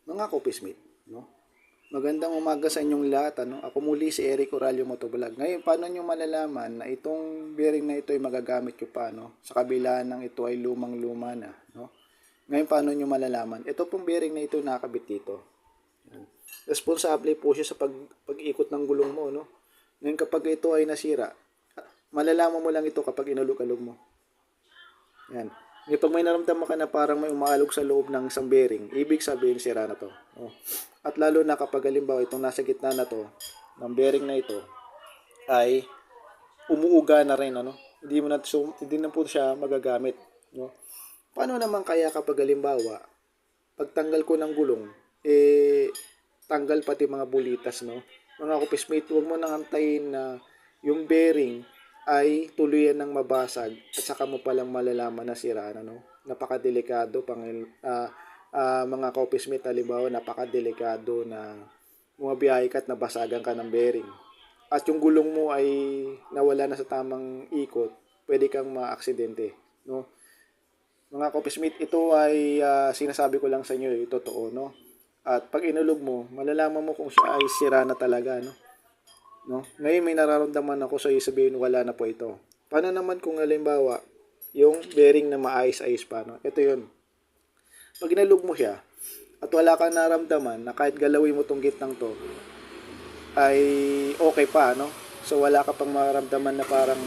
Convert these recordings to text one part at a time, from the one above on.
Mga ka-office-mate, no? Magandang umaga sa inyong lahat, ano? Ako muli si Eric Oralio Motovlog. Ngayon, paano nyo malalaman na itong bearing na ito ay magagamit nyo pa, no? Sa kabila ng ito ay lumang-luma na, no? Ngayon, paano nyo malalaman? Ito pong bearing na ito nakakabit dito. Yan. Responsable po siya sa pag-ikot ng gulong mo, no? Ngayon, kapag ito ay nasira, malalaman mo lang ito kapag inalog-alog mo. Yan. Ngayon, pag may naramdaman ka na parang may umaalog sa loob ng isang bearing, ibig sabihin sira na to. Oh. At lalo na kapag halimbawa itong nasa gitna na to, ng bearing na ito, ay umuuga na rin, ano? Hindi na po siya magagamit. No? Paano naman kaya kapag halimbawa, pagtanggal ko ng gulong, tanggal pati mga bulitas, no? Mga office-mate, huwag mo nang antayin na yung bearing ay tuluyan ng mabasag at saka mo palang malalaman na sira na, no? Napakadelikado mga ka-office-mate, halimbawa napakadelikado na bumabiyahe ka at nabasagan ka ng bearing at yung gulong mo ay nawala na sa tamang ikot, pwede kang maaksidente, no? Mga ka-office-mate, ito ay sinasabi ko lang sa inyo, totoo, no? At pag inulog mo, malalaman mo kung siya ay sira na talaga, no? No? Ngayon may nararamdaman ako sa sabihin wala na po ito. Paano naman kung halimbawa yung bearing na maayos-ayos pa, no? Ito yun. Pag inalog mo siya at wala kang naramdaman na kahit galawin mo tong gitnang to ay okay pa, no? So wala ka pang maramdaman na parang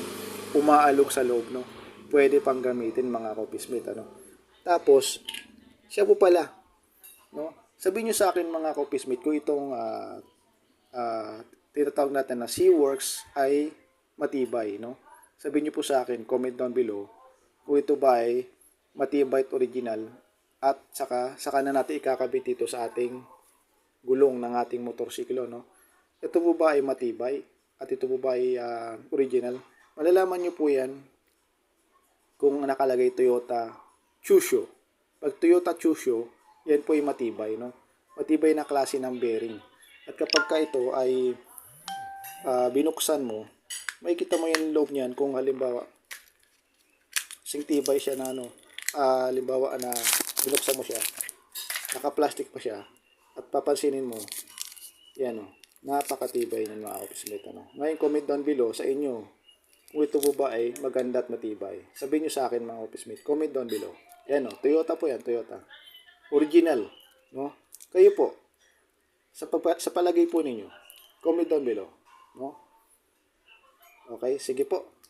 umaalog sa loob, no? Pwede pang gamitin mga ka-office-mate, ano? Tapos siya po pala, no? Sabihin niyo sa akin mga ka-office-mate kung itong tinatawag natin na C-Works ay matibay, no? Sabihin niyo po sa akin, comment down below, kung ito ba ay matibay at original at saka na natin ikakabit dito sa ating gulong ng ating motorsiklo, no? Ito po ba ay matibay at ito po ba ay original? Malalaman niyo po yan kung nakalagay Toyota Chusho. Pag Toyota Chusho, yan po ay matibay, no? Matibay na klase ng bearing. At kapag ka ito ay binuksan mo, makikita mo yung loob niyan kung halimbawa singtibay siya na halimbawa na binuksan mo siya, naka-plastic pa siya at papansinin mo, yan napakatibay ng mga office-mate, ano. Ngayon comment down below sa inyo kung ito po ba ay maganda at matibay. Sabihin nyo sa akin mga office-mate, comment down below. Yan Toyota po yan, Toyota. Original, no? Kayo po, sa palagay po ninyo, comment down below. No? Okay, sige po.